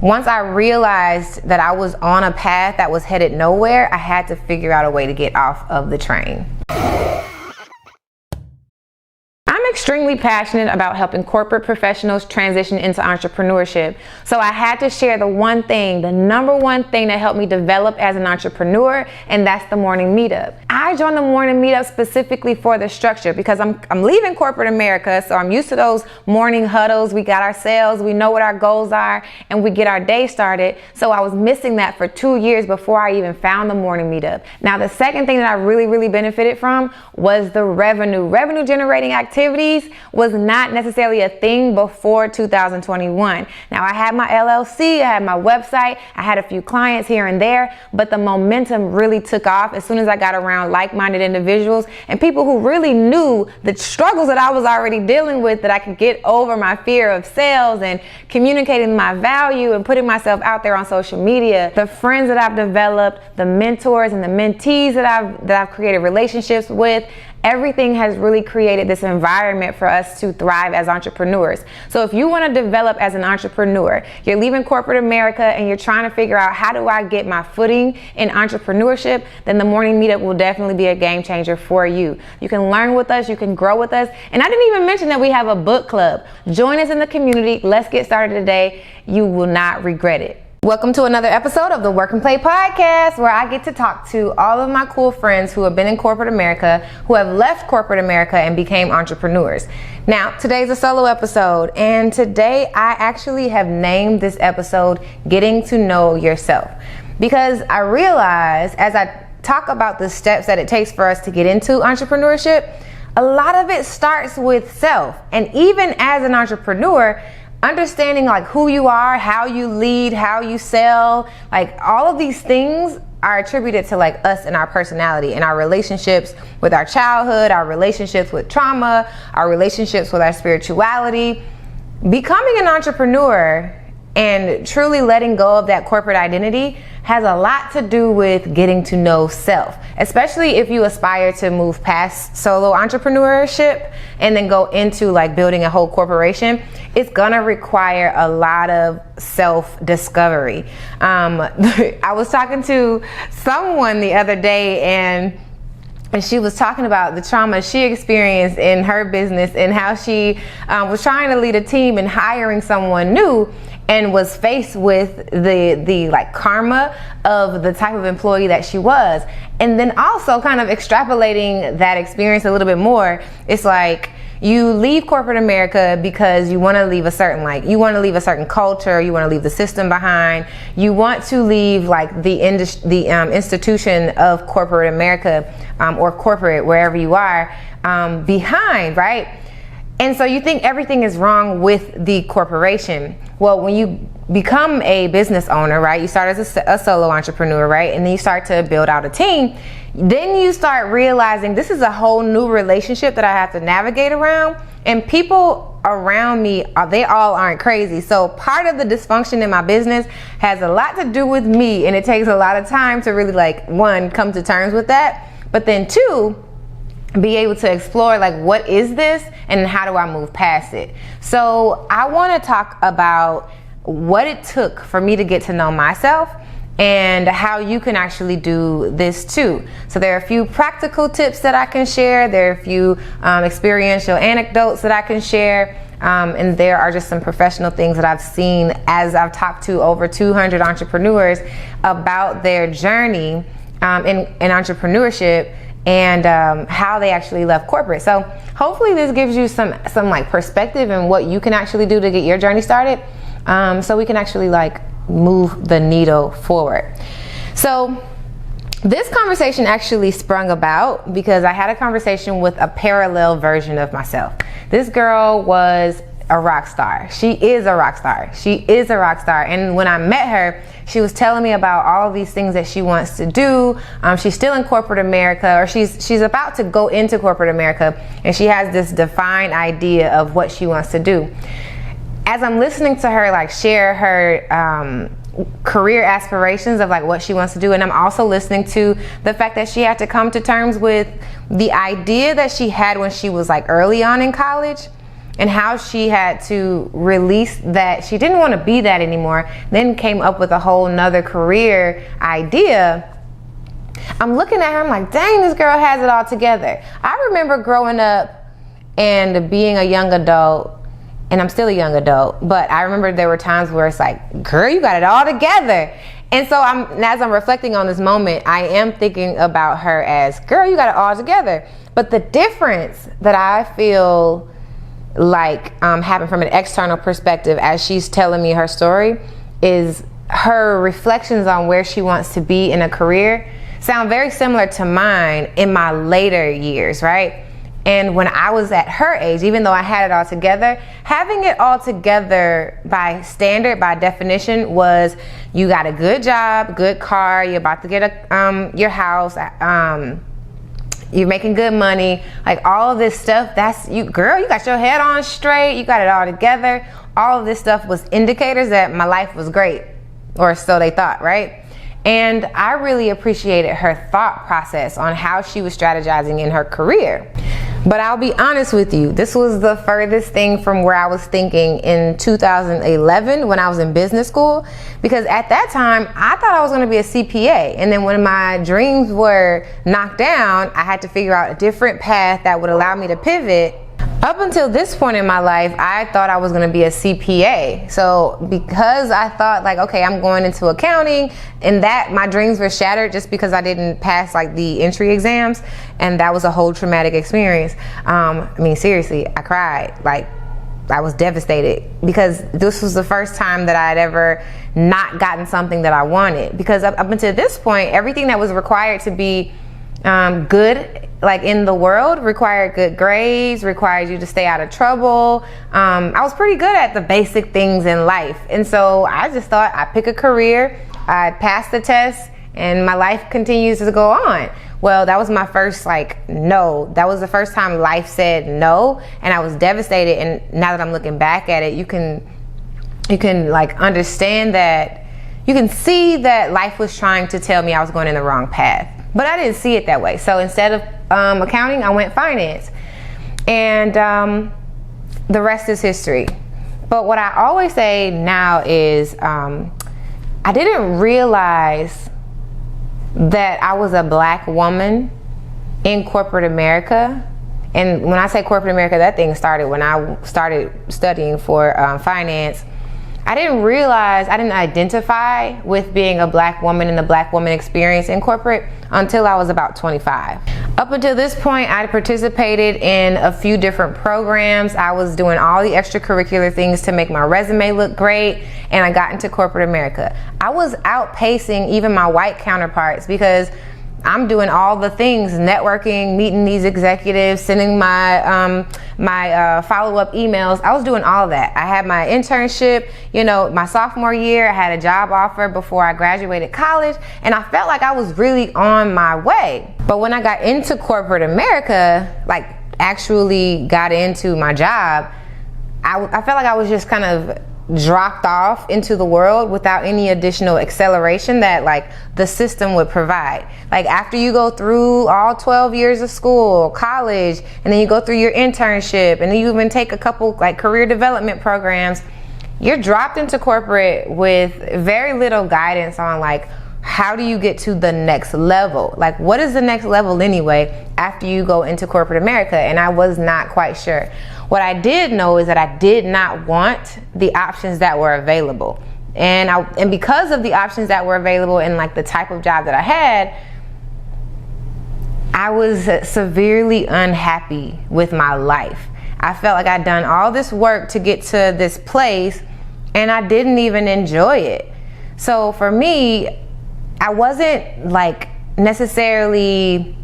Once I realized that I was on a path that was headed nowhere, I had to figure out a way to get off of the train. I'm extremely passionate about helping corporate professionals transition into entrepreneurship. So I had to share the one thing, the number one thing that helped me develop as an entrepreneur, and that's the morning meetup. I joined the morning meetup specifically for the structure because I'm leaving corporate America, so I'm used to those morning huddles. We got our sales, we know what our goals are, and we get our day started. So I was missing that for 2 years before I even found the morning meetup. Now, the second thing that I really benefited from was the revenue. Revenue generating activities was not necessarily a thing before 2021. Now, I had my LLC, I had my website, I had a few clients here and there, but the momentum really took off as soon as I got around like-minded individuals and people who really knew the struggles that I was already dealing with, that I could get over my fear of sales and communicating my value and putting myself out there on social media. The friends that I've developed, the mentors and the mentees that I've created relationships with, everything has really created this environment for us to thrive as entrepreneurs. So if you want to develop as an entrepreneur, you're leaving corporate America and you're trying to figure out how do I get my footing in entrepreneurship, then the morning meetup will definitely be a game changer for you. You can learn with us, you can grow with us. And I didn't even mention that we have a book club. Join us in the community. Let's get started today. You will not regret it. Welcome to another episode of the Work and Play podcast, where I get to talk to all of my cool friends who have been in corporate America, who have left corporate America and became entrepreneurs. Now, today's a solo episode, and today I actually have named this episode Getting to Know Yourself, because I realize as I talk about the steps that it takes for us to get into entrepreneurship, a lot of it starts with self. And even as an entrepreneur, understanding like who you are, how you lead, how you sell, like all of these things are attributed to like us and our personality and our relationships with our childhood, our relationships with trauma, our relationships with our spirituality. Becoming an entrepreneur and truly letting go of that corporate identity has a lot to do with getting to know self, especially if you aspire to move past solo entrepreneurship and then go into like building a whole corporation. It's gonna require a lot of self-discovery. I was talking to someone the other day and she was talking about the trauma she experienced in her business and how she was trying to lead a team and hiring someone new, and was faced with the like karma of the type of employee that she was. And then also kind of extrapolating that experience a little bit more, it's like you leave corporate America because you want to leave a certain culture, you want to leave the system behind, you want to leave like the institution of corporate America or corporate wherever you are behind, right? And so you think everything is wrong with the corporation. Well, when you become a business owner, right, you start as a solo entrepreneur, right, and then you start to build out a team, then you start realizing this is a whole new relationship that I have to navigate around, and people around me, they all aren't crazy. So part of the dysfunction in my business has a lot to do with me, and it takes a lot of time to really like, one, come to terms with that, but then two, be able to explore like what is this and how do I move past it. So I want to talk about what it took for me to get to know myself and how you can actually do this too. So there are a few practical tips that I can share. There are a few experiential anecdotes that I can share. And there are just some professional things that I've seen as I've talked to over 200 entrepreneurs about their journey in entrepreneurship and how they actually left corporate. So hopefully this gives you some like perspective and what you can actually do to get your journey started, so we can actually like move the needle forward. So this conversation actually sprung about because I had a conversation with a parallel version of myself. This girl was a rock star. She is a rock star. And when I met her, she was telling me about all of these things that she wants to do. She's still in corporate America, or she's about to go into corporate America, and she has this defined idea of what she wants to do. As I'm listening to her like share her career aspirations of like what she wants to do, and I'm also listening to the fact that she had to come to terms with the idea that she had when she was like early on in college and how she had to release that she didn't want to be that anymore, then came up with a whole nother career idea. I'm looking at her, I'm like, dang, this girl has it all together. I remember growing up and being a young adult, and I'm still a young adult, but I remember there were times where it's like, girl, you got it all together. And so as I'm reflecting on this moment, I am thinking about her as, girl, you got it all together. But the difference that I feel like happened from an external perspective as she's telling me her story is her reflections on where she wants to be in a career sound very similar to mine in my later years, right? And when I was at her age, even though I had it all together, having it all together by standard, by definition, was you got a good job, good car, you're about to get your house, you're making good money, like all of this stuff, that's you, girl, you got your head on straight, you got it all together. All of this stuff was indicators that my life was great, or so they thought, right? And I really appreciated her thought process on how she was strategizing in her career. But I'll be honest with you, this was the furthest thing from where I was thinking in 2011 when I was in business school, because at that time I thought I was going to be a CPA, and then when my dreams were knocked down, I had to figure out a different path that would allow me to pivot. Up until this point in my life, I thought I was going to be a CPA. So because I thought like, okay, I'm going into accounting, and that my dreams were shattered just because I didn't pass like the entry exams, and that was a whole traumatic experience. I mean, seriously, I cried. Like, I was devastated because this was the first time that I had ever not gotten something that I wanted. Because up until this point, everything that was required to be good, like in the world, required good grades, required you to stay out of trouble. I was pretty good at the basic things in life. And so I just thought I'd pick a career, I'd pass the test, and my life continues to go on. Well, that was my first no. That was the first time life said no, and I was devastated. And now that I'm looking back at it, you can understand that, you can see that life was trying to tell me I was going in the wrong path. But I didn't see it that way. So instead of accounting, I went finance. And the rest is history. But what I always say now is I didn't realize that I was a black woman in corporate America. And when I say corporate America, that thing started when I started studying for finance. I didn't realize, I didn't identify with being a black woman and the black woman experience in corporate until I was about 25. Up until this point, I participated in a few different programs. I was doing all the extracurricular things to make my resume look great, and I got into corporate America. I was outpacing even my white counterparts because I'm doing all the things, networking, meeting these executives, sending my follow-up emails. I was doing all of that. I had my internship, my sophomore year. I had a job offer before I graduated college, and I felt like I was really on my way. But when I got into corporate America, actually got into my job, I felt like I was just kind of dropped off into the world without any additional acceleration that the system would provide. After you go through all 12 years of school, college, and then you go through your internship, and then you even take a couple career development programs, you're dropped into corporate with very little guidance on how do you get to the next level? What is the next level anyway after you go into corporate America? And I was not quite sure. What I did know is that I did not want the options that were available. And because of the options that were available and the type of job that I had, I was severely unhappy with my life. I felt like I'd done all this work to get to this place, and I didn't even enjoy it. So for me, I wasn't necessarily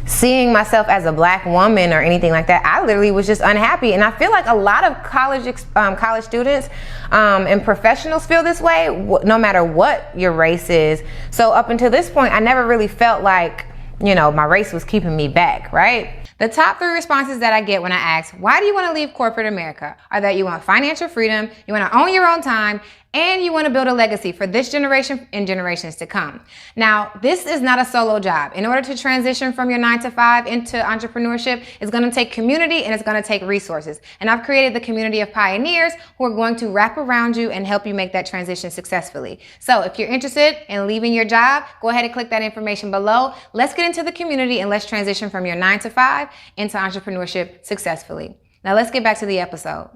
seeing myself as a black woman or anything like that. I literally was just unhappy, and I feel like a lot of college students and professionals feel this way, no matter what your race is. So up until this point, I never really felt like my race was keeping me back, right? The top 3 responses that I get when I ask, why do you want to leave corporate America, are that you want financial freedom, you want to own your own time, and you want to build a legacy for this generation and generations to come. Now, this is not a solo job. In order to transition from your 9-to-5 into entrepreneurship, it's going to take community and it's going to take resources. And I've created the community of pioneers who are going to wrap around you and help you make that transition successfully. So if you're interested in leaving your job, go ahead and click that information below. Let's get into the community and let's transition from your 9-to-5 into entrepreneurship successfully. Now let's get back to the episode.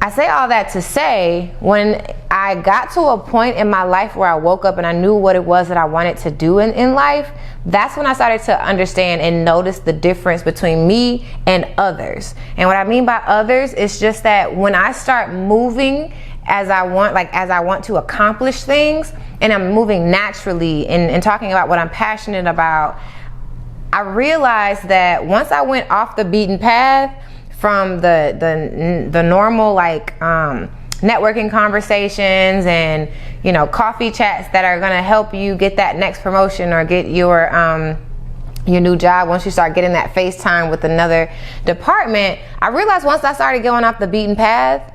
I say all that to say, when I got to a point in my life where I woke up and I knew what it was that I wanted to do in life, that's when I started to understand and notice the difference between me and others. And what I mean by others is just that when I start moving as I want to accomplish things, and I'm moving naturally and talking about what I'm passionate about, I realized that once I went off the beaten path, from the normal networking conversations and coffee chats that are gonna help you get that next promotion or get your new job. Once you start getting that FaceTime with another department, I realized once I started going off the beaten path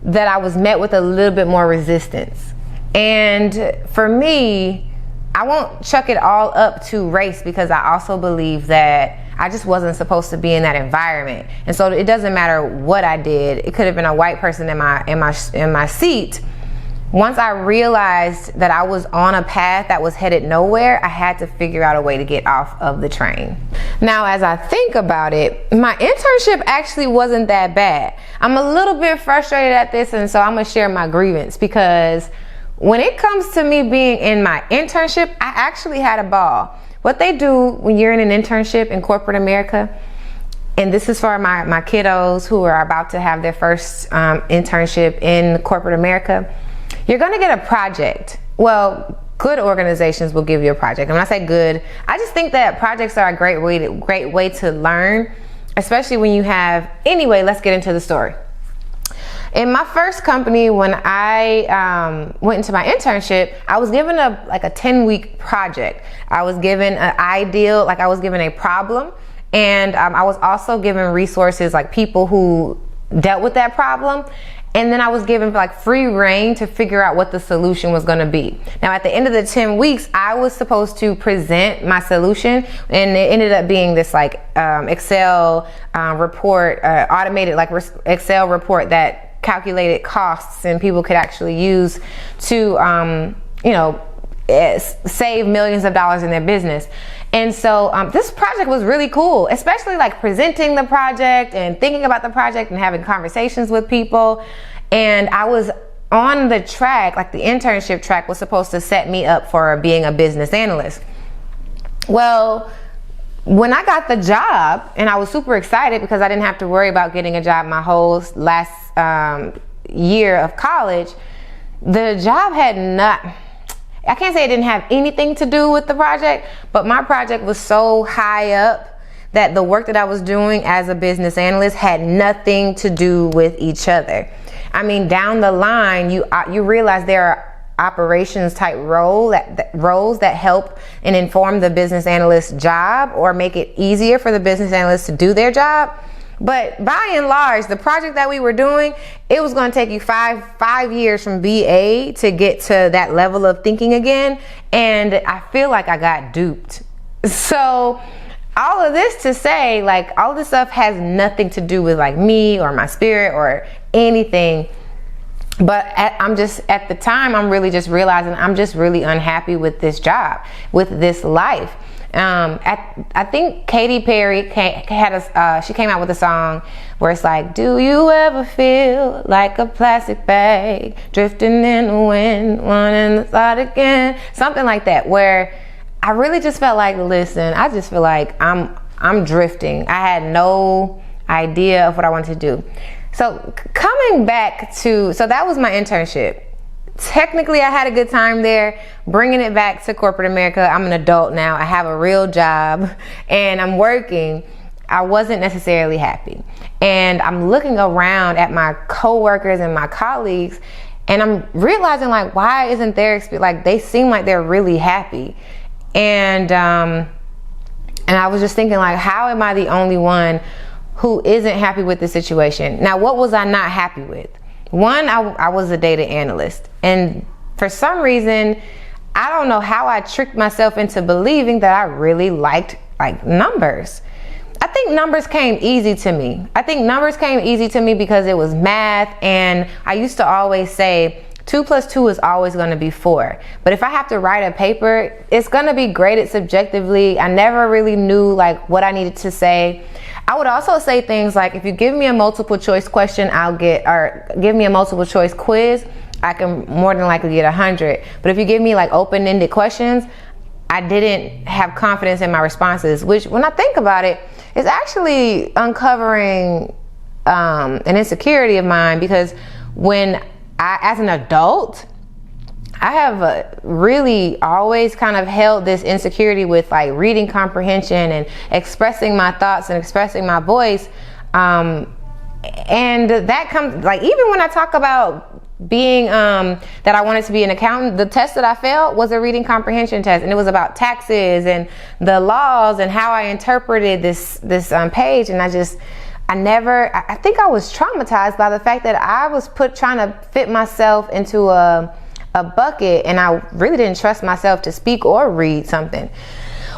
that I was met with a little bit more resistance. And for me, I won't chuck it all up to race, because I also believe that I just wasn't supposed to be in that environment. And so it doesn't matter what I did. It could have been a white person in my seat. Once I realized that I was on a path that was headed nowhere, I had to figure out a way to get off of the train. Now, as I think about it, my internship actually wasn't that bad. I'm a little bit frustrated at this, and so I'm gonna share my grievance, because when it comes to me being in my internship, I actually had a ball. What they do when you're in an internship in corporate America, and this is for my kiddos who are about to have their first internship in corporate America, you're gonna get a project. Well, good organizations will give you a project. And when I say good, I just think that projects are a great way to learn, especially when you have, anyway, let's get into the story. In my first company, when I went into my internship, I was given a 10-week project. I was given an ideal, I was given a problem, and I was also given resources, like people who dealt with that problem. And then I was given free reign to figure out what the solution was going to be. Now, at the end of the 10 weeks, I was supposed to present my solution, and it ended up being this Excel report, automated Excel report that calculated costs and people could actually use to save millions of dollars in their business. And so this project was really cool, especially presenting the project and thinking about the project and having conversations with people. And I was on the track, the internship track was supposed to set me up for being a business analyst. Well, when I got the job, and I was super excited because I didn't have to worry about getting a job my whole last year of college, the job had not, I can't say it didn't have anything to do with the project, but my project was so high up that the work that I was doing as a business analyst had nothing to do with each other. I mean, down the line, you realize there are operations type roles that help and inform the business analyst's job or make it easier for the business analyst to do their job. But by and large, the project that we were doing, it was going to take you five years from BA to get to that level of thinking again. And I feel like I got duped. So all of this to say, all this stuff has nothing to do with me or my spirit or anything. But at the time, I'm really just realizing I'm just really unhappy with this job, with this life. I think Katy Perry she came out with a song where it's do you ever feel like a plastic bag drifting in the wind, wanting to start again? Something like that, where I really just felt listen, I just feel like I'm drifting. I had no idea of what I wanted to do. So coming back so that was my internship. Technically, I had a good time there. Bringing it back to corporate America, I'm an adult now. I have a real job and I'm working. I wasn't necessarily happy. And I'm looking around at my coworkers and my colleagues, and I'm realizing why isn't their experience, they seem like they're really happy. And I was just thinking how am I the only one who isn't happy with the situation? Now, what was I not happy with? One, I was a data analyst, and for some reason, I don't know how I tricked myself into believing that I really liked like numbers. I think numbers came easy to me. I think numbers came easy to me because it was math, and I used to always say 2 + 2 is always going to be 4. But if I have to write a paper, it's going to be graded subjectively. I never really knew like what I needed to say. I would also say things like, if you give me a multiple choice question, or give me a multiple choice quiz, I can more than likely get 100. But if you give me like open-ended questions, I didn't have confidence in my responses, which when I think about it, is actually uncovering an insecurity of mine, because when as an adult, I have really always kind of held this insecurity with like reading comprehension and expressing my thoughts and expressing my voice. And that comes, like, even when I talk about being, that I wanted to be an accountant, the test that I failed was a reading comprehension test. And it was about taxes and the laws and how I interpreted this page. And I think I was traumatized by the fact that I was trying to fit myself into a bucket, and I really didn't trust myself to speak or read something.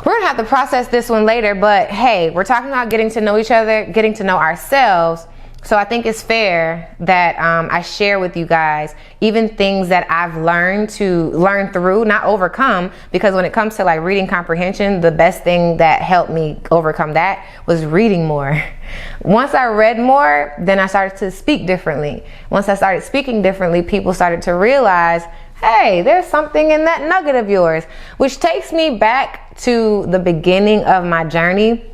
We're gonna have to process this one later, but hey, we're talking about getting to know each other, getting to know ourselves. So I think it's fair that I share with you guys even things that I've learned through, not overcome, because when it comes to like reading comprehension, the best thing that helped me overcome that was reading more. Once I read more, then I started to speak differently. Once I started speaking differently, people started to realize, hey, there's something in that nugget of yours, which takes me back to the beginning of my journey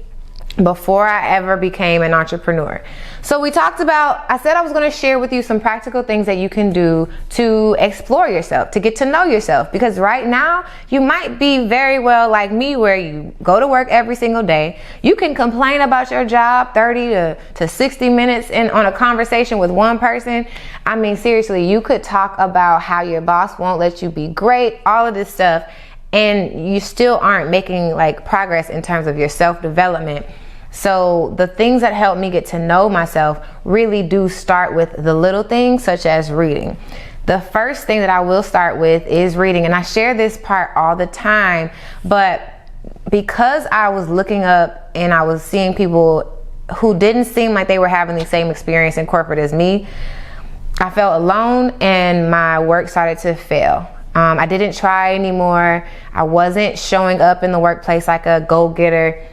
before I ever became an entrepreneur. So we talked about, I said I was going to share with you some practical things that you can do to explore yourself, to get to know yourself, because right now you might be very well like me, where you go to work every single day. You can complain about your job 30 to 60 minutes on a conversation with one person. I mean, seriously, you could talk about how your boss won't let you be great, all of this stuff, and you still aren't making like progress in terms of your self-development. So the things that help me get to know myself really do start with the little things, such as reading. The first thing that I will start with is reading, and I share this part all the time, but because I was looking up and I was seeing people who didn't seem like they were having the same experience in corporate as me, I felt alone and my work started to fail. I didn't try anymore. I wasn't showing up in the workplace like a go-getter.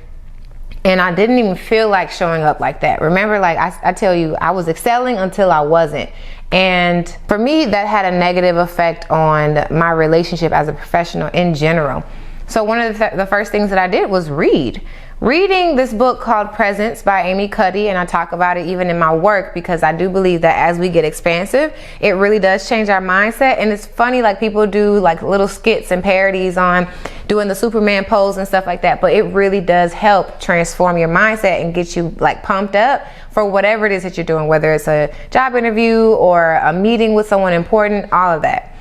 And I didn't even feel like showing up like that. Remember, like I tell you, I was excelling until I wasn't. And for me, that had a negative effect on my relationship as a professional in general. So one of the first things that I did was read. Reading this book called Presence by Amy Cuddy, and I talk about it even in my work, because I do believe that as we get expansive, it really does change our mindset. And it's funny, like people do like little skits and parodies on doing the Superman pose and stuff like that, but it really does help transform your mindset and get you like pumped up for whatever it is that you're doing, whether it's a job interview or a meeting with someone important, all of that.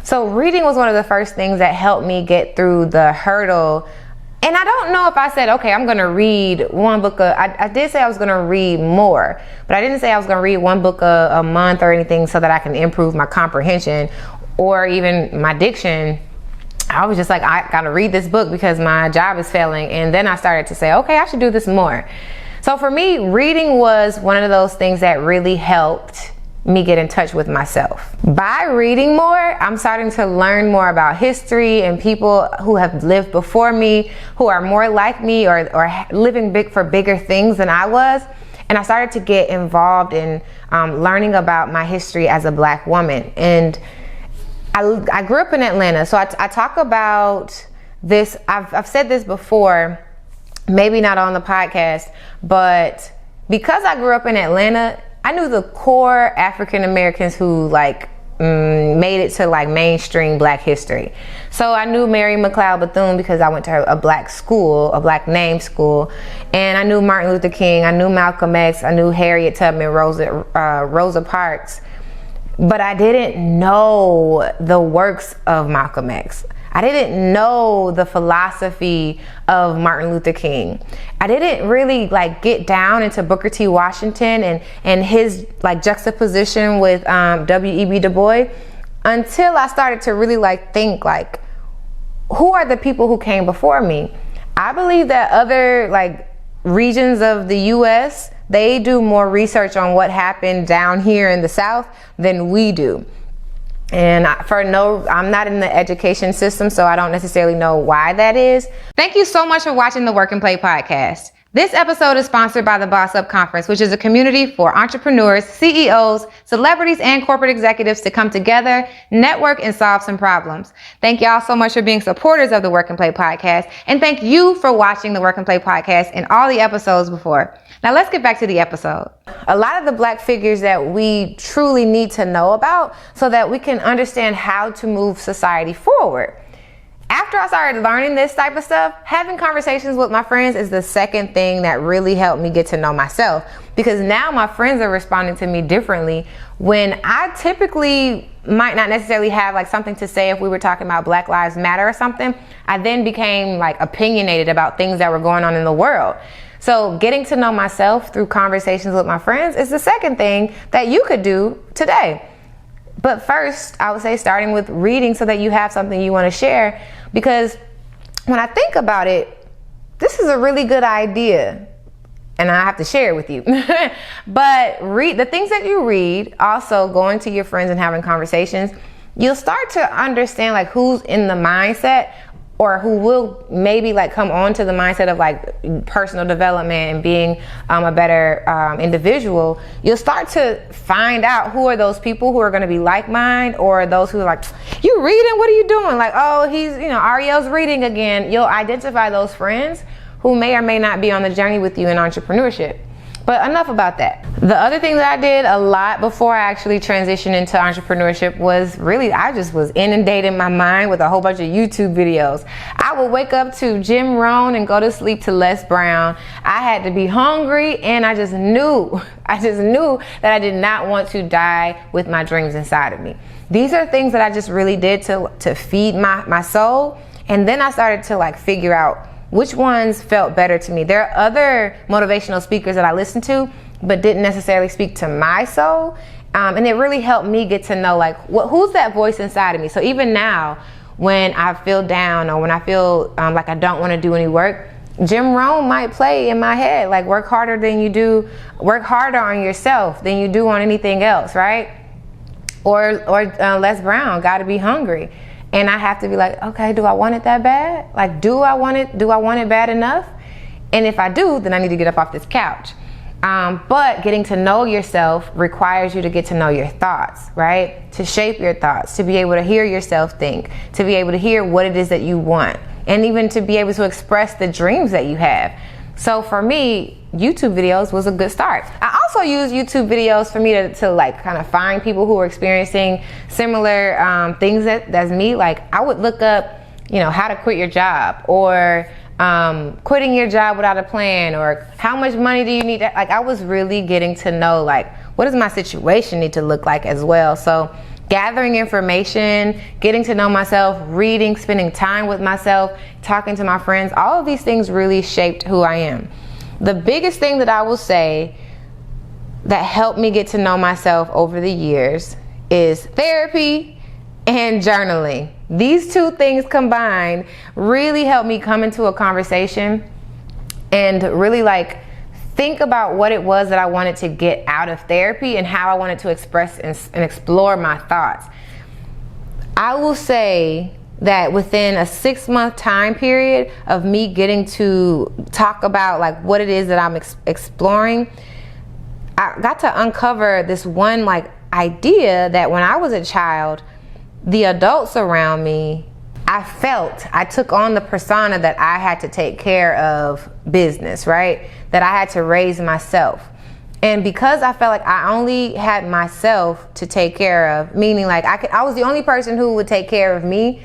So reading was one of the first things that helped me get through the hurdle. And I don't know if I said, okay, I'm going to read one book. I did say I was going to read more, but I didn't say I was going to read one book a month or anything so that I can improve my comprehension or even my diction. I was just like, I got to read this book because my job is failing. And then I started to say, okay, I should do this more. So for me, reading was one of those things that really helped me get in touch with myself. By reading more, I'm starting to learn more about history and people who have lived before me, who are more like me or living big for bigger things than I was. And I started to get involved in learning about my history as a Black woman. And I grew up in Atlanta, so I talk about this. I've said this before, maybe not on the podcast, but because I grew up in Atlanta, I knew the core African Americans who like made it to like mainstream Black history. So I knew Mary McLeod Bethune because I went to a Black school, a Black name school, and I knew Martin Luther King, I knew Malcolm X, I knew Harriet Tubman, Rosa Parks. but I didn't know the works of Malcolm X. I didn't know the philosophy of Martin Luther King. I didn't really like get down into Booker T. Washington and his like juxtaposition with W.E.B. Du Bois until I started to really like think like, who are the people who came before me? I believe that other like regions of the U.S., they do more research on what happened down here in the South than we do. And I'm not in the education system, so I don't necessarily know why that is. Thank you so much for watching the Work and Play podcast. This episode is sponsored by the Boss Up Conference, which is a community for entrepreneurs, CEOs, celebrities, and corporate executives to come together, network, and solve some problems. Thank y'all so much for being supporters of the Work and Play podcast. And thank you for watching the Work and Play podcast and all the episodes before. Now let's get back to the episode. A lot of the Black figures that we truly need to know about so that we can understand how to move society forward. After I started learning this type of stuff, having conversations with my friends is the second thing that really helped me get to know myself, because now my friends are responding to me differently when I typically might not necessarily have like something to say. If we were talking about Black Lives Matter or something, I then became like opinionated about things that were going on in the world. So getting to know myself through conversations with my friends is the second thing that you could do today. But first, I would say starting with reading so that you have something you want to share, because when I think about it, this is a really good idea and I have to share it with you. But read the things that you read, also going to your friends and having conversations, you'll start to understand like who's in the mindset or who will maybe like come on to the mindset of like personal development and being a better individual. You'll start to find out who are those people who are going to be like-minded, or those who are like, you reading, what are you doing? Like, oh, Aryelle's reading again. You'll identify those friends who may or may not be on the journey with you in entrepreneurship. But enough about that. The other thing that I did a lot before I actually transitioned into entrepreneurship was really, I just was inundating my mind with a whole bunch of YouTube videos. I would wake up to Jim Rohn and go to sleep to Les Brown. I had to be hungry, and I just knew that I did not want to die with my dreams inside of me. These are things that I just really did to feed my soul. And then I started to like figure out which ones felt better to me. There are other motivational speakers that I listened to, but didn't necessarily speak to my soul. And it really helped me get to know like, who's that voice inside of me? So even now, when I feel down or when I feel like I don't want to do any work, Jim Rohn might play in my head, like work harder on yourself than you do on anything else, right? Or Les Brown, gotta be hungry. And I have to be like, okay, do I want it that bad? Like, do I want it bad enough? And if I do, then I need to get up off this couch. But getting to know yourself requires you to get to know your thoughts, right? To shape your thoughts, to be able to hear yourself think, to be able to hear what it is that you want, and even to be able to express the dreams that you have. So for me, YouTube videos was a good start. I also use YouTube videos for me to like kind of find people who are experiencing similar things that's me. Like I would look up, how to quit your job, or quitting your job without a plan, or how much money do you need to, like I was really getting to know like what does my situation need to look like as well. So gathering information, getting to know myself, reading, spending time with myself, talking to my friends, all of these things really shaped who I am. The biggest thing that I will say that helped me get to know myself over the years is therapy and journaling. These two things combined really helped me come into a conversation and really like think about what it was that I wanted to get out of therapy and how I wanted to express and explore my thoughts. I will say that within a 6-month time period of me getting to talk about like what it is that I'm exploring, I got to uncover this one like idea that when I was a child, the adults around me, I took on the persona that I had to take care of business, right? That I had to raise myself. And because I felt like I only had myself to take care of, meaning like I was the only person who would take care of me,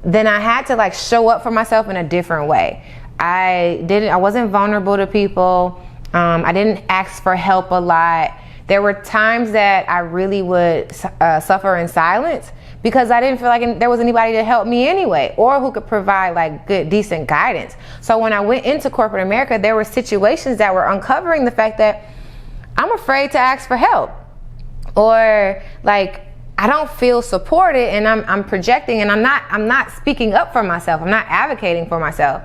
then I had to like show up for myself in a different way. I wasn't vulnerable to people. I didn't ask for help a lot. There were times that I really would suffer in silence because I didn't feel like there was anybody to help me anyway, or who could provide like good, decent guidance. So when I went into corporate America, there were situations that were uncovering the fact that I'm afraid to ask for help, or like I don't feel supported, and I'm projecting, and I'm not speaking up for myself. I'm not advocating for myself.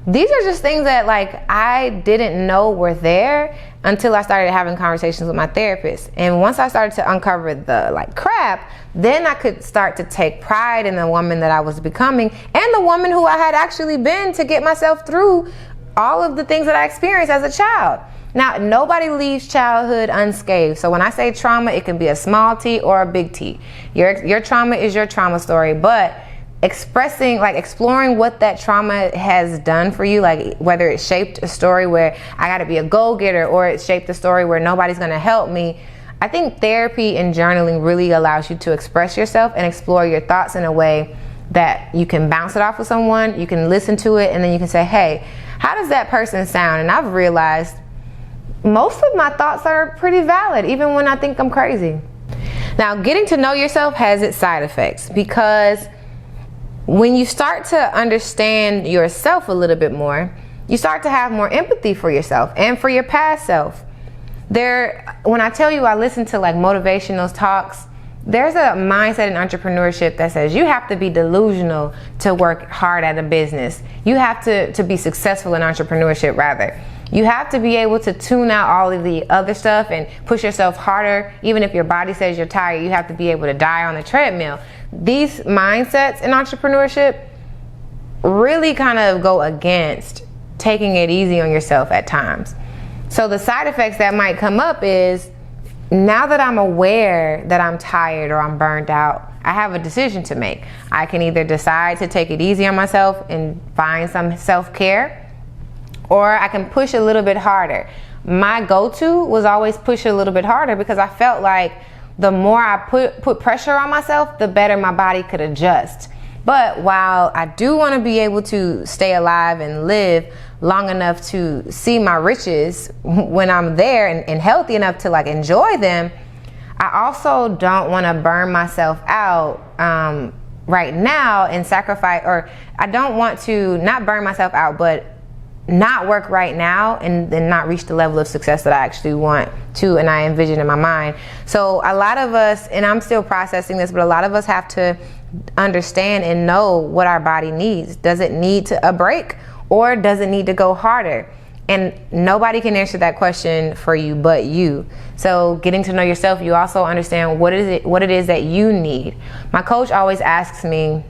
These are just things that like I didn't know were there until I started having conversations with my therapist. And once I started to uncover the like crap, then I could start to take pride in the woman that I was becoming, and the woman who I had actually been to get myself through all of the things that I experienced as a child. Now, nobody leaves childhood unscathed. So when I say trauma, it can be a small T or a big T. Your trauma is your trauma story, but exploring what that trauma has done for you, like whether it shaped a story where I got to be a go-getter, or it shaped a story where nobody's going to help me. I think therapy and journaling really allows you to express yourself and explore your thoughts in a way that you can bounce it off with someone, you can listen to it, and then you can say, hey, how does that person sound? And I've realized most of my thoughts are pretty valid, even when I think I'm crazy. Now, getting to know yourself has its side effects, because when you start to understand yourself a little bit more, you start to have more empathy for yourself and for your past self. When I tell you I listen to like motivational talks, there's a mindset in entrepreneurship that says you have to be delusional to work hard at a business. You have to be successful in entrepreneurship, rather. You have to be able to tune out all of the other stuff and push yourself harder. Even if your body says you're tired, you have to be able to die on the treadmill. These mindsets in entrepreneurship really kind of go against taking it easy on yourself at times. So the side effects that might come up is, now that I'm aware that I'm tired or I'm burned out, I have a decision to make. I can either decide to take it easy on myself and find some self-care, or I can push a little bit harder. My go-to was always push a little bit harder, because I felt like the more I put pressure on myself, the better my body could adjust. But while I do want to be able to stay alive and live long enough to see my riches when I'm there and healthy enough to like enjoy them, I also don't want to burn myself out right now and sacrifice, or I don't want to not burn myself out, but not work right now and then not reach the level of success that I actually want to and I envision in my mind. So a lot of us, and I'm still processing this, but a lot of us have to understand and know what our body needs. Does it need a break, or does it need to go harder? And nobody can answer that question for you but you. So getting to know yourself, you also understand what it is that you need. My coach always asks me,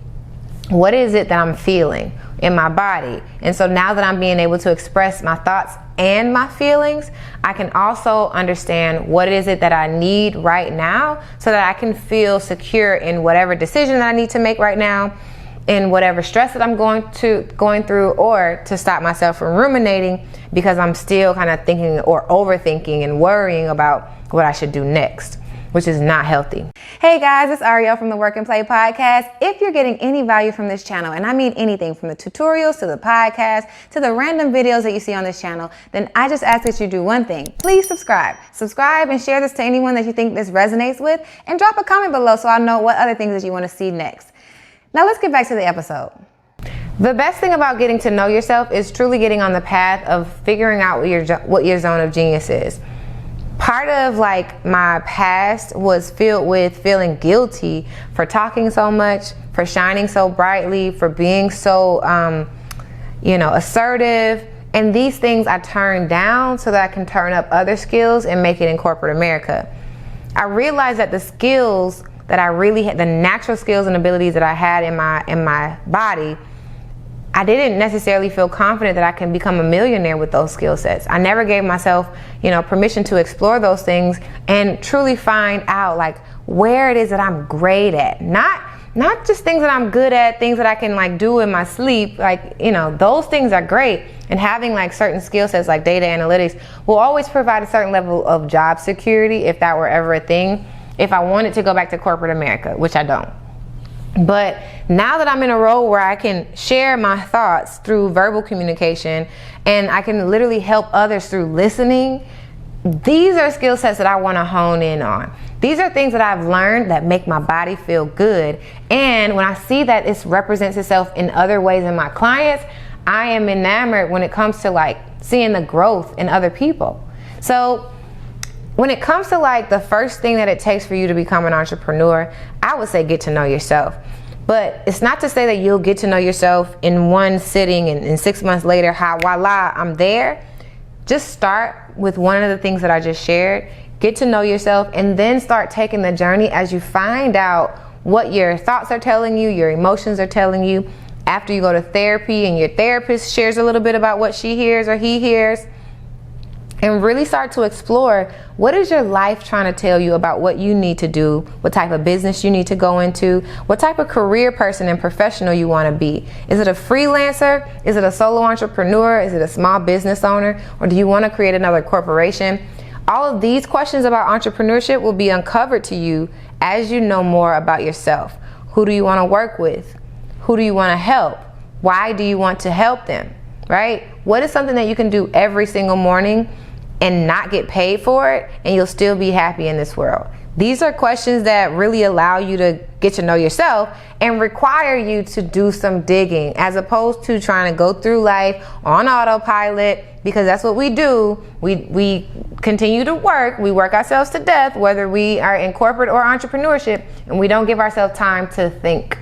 what is it that I'm feeling in my body? And so now that I'm being able to express my thoughts and my feelings, I can also understand what is it that I need right now, so that I can feel secure in whatever decision that I need to make right now, in whatever stress that I'm going through, or to stop myself from ruminating because I'm still kind of thinking or overthinking and worrying about what I should do next, which is not healthy. Hey guys, it's Arylle from the Work and Play podcast. If you're getting any value from this channel, and I mean anything from the tutorials to the podcast to the random videos that you see on this channel, then I just ask that you do one thing. Please subscribe. Subscribe and share this to anyone that you think this resonates with, and drop a comment below so I know what other things that you want to see next. Now let's get back to the episode. The best thing about getting to know yourself is truly getting on the path of figuring out what your zone of genius is. Part of like my past was filled with feeling guilty for talking so much, for shining so brightly, for being so, assertive. And these things I turned down so that I can turn up other skills and make it in corporate America. I realized that the skills that I really had, the natural skills and abilities that I had in my body, I didn't necessarily feel confident that I can become a millionaire with those skill sets. I never gave myself, permission to explore those things and truly find out like where it is that I'm great at. Not just things that I'm good at, things that I can like do in my sleep. Like, those things are great. And having like certain skill sets like data analytics will always provide a certain level of job security if that were ever a thing, if I wanted to go back to corporate America, which I don't. But now that I'm in a role where I can share my thoughts through verbal communication, and I can literally help others through listening, these are skill sets that I want to hone in on. These are things that I've learned that make my body feel good. And when I see that it represents itself in other ways in my clients, I am enamored when it comes to like seeing the growth in other people. So when it comes to like the first thing that it takes for you to become an entrepreneur, I would say get to know yourself. But it's not to say that you'll get to know yourself in one sitting and 6 months later, voila, I'm there. Just start with one of the things that I just shared. Get to know yourself and then start taking the journey as you find out what your thoughts are telling you, your emotions are telling you. After you go to therapy and your therapist shares a little bit about what she hears or he hears, and really start to explore what is your life trying to tell you about what you need to do, what type of business you need to go into, what type of career person and professional you want to be. Is it a freelancer? Is it a solo entrepreneur? Is it a small business owner? Or do you want to create another corporation? All of these questions about entrepreneurship will be uncovered to you as you know more about yourself. Who do you want to work with? Who do you want to help? Why do you want to help them? Right? What is something that you can do every single morning and not get paid for it, and you'll still be happy in this world? These are questions that really allow you to get to know yourself and require you to do some digging, as opposed to trying to go through life on autopilot, because that's what we do. We continue to work. We work ourselves to death, whether we are in corporate or entrepreneurship, and we don't give ourselves time to think.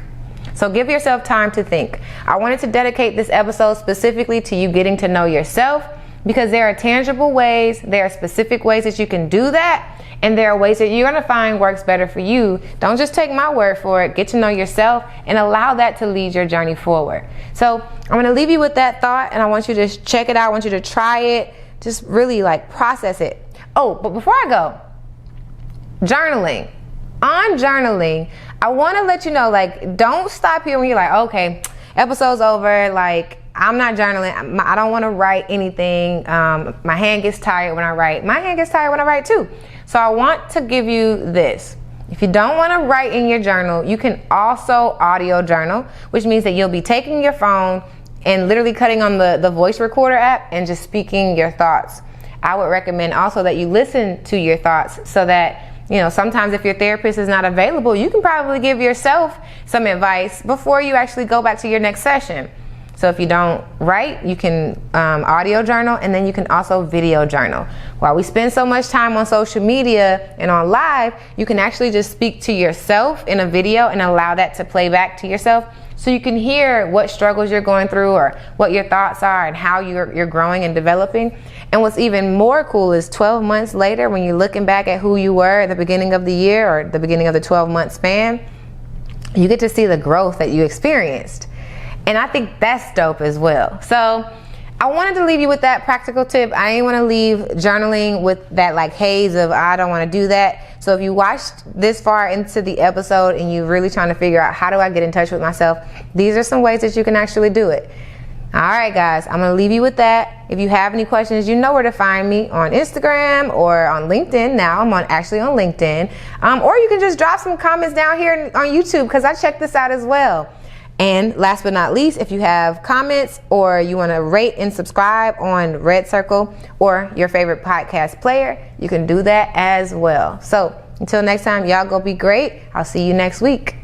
So give yourself time to think. I wanted to dedicate this episode specifically to you getting to know yourself, because there are tangible ways, there are specific ways that you can do that, and there are ways that you're gonna find works better for you. Don't just take my word for it. Get to know yourself and allow that to lead your journey forward. So I'm gonna leave you with that thought, and I want you to check it out. I want you to try it. Just really like process it. Oh, but before I go, journaling. On journaling, I wanna let you know, like, don't stop here when you're like, okay, episode's over, like, I'm not journaling. I don't want to write anything. My hand gets tired when I write. My hand gets tired when I write too. So I want to give you this. If you don't want to write in your journal, you can also audio journal, which means that you'll be taking your phone and literally cutting on the voice recorder app and just speaking your thoughts. I would recommend also that you listen to your thoughts, so that, you know, sometimes if your therapist is not available, you can probably give yourself some advice before you actually go back to your next session. So if you don't write, you can audio journal, and then you can also video journal. While we spend so much time on social media and on live, you can actually just speak to yourself in a video and allow that to play back to yourself, so you can hear what struggles you're going through or what your thoughts are and how you're growing and developing. And what's even more cool is 12 months later, when you're looking back at who you were at the beginning of the year or the beginning of the 12-month span, you get to see the growth that you experienced. And I think that's dope as well. So I wanted to leave you with that practical tip. I didn't want to leave journaling with that like haze of, I don't want to do that. So if you watched this far into the episode and you're really trying to figure out, how do I get in touch with myself, these are some ways that you can actually do it. All right, guys, I'm going to leave you with that. If you have any questions, you know where to find me on Instagram or on LinkedIn. Now I'm actually on LinkedIn. Or you can just drop some comments down here on YouTube, because I check this out as well. And last but not least, if you have comments or you want to rate and subscribe on Red Circle or your favorite podcast player, you can do that as well. So until next time, y'all go be great. I'll see you next week.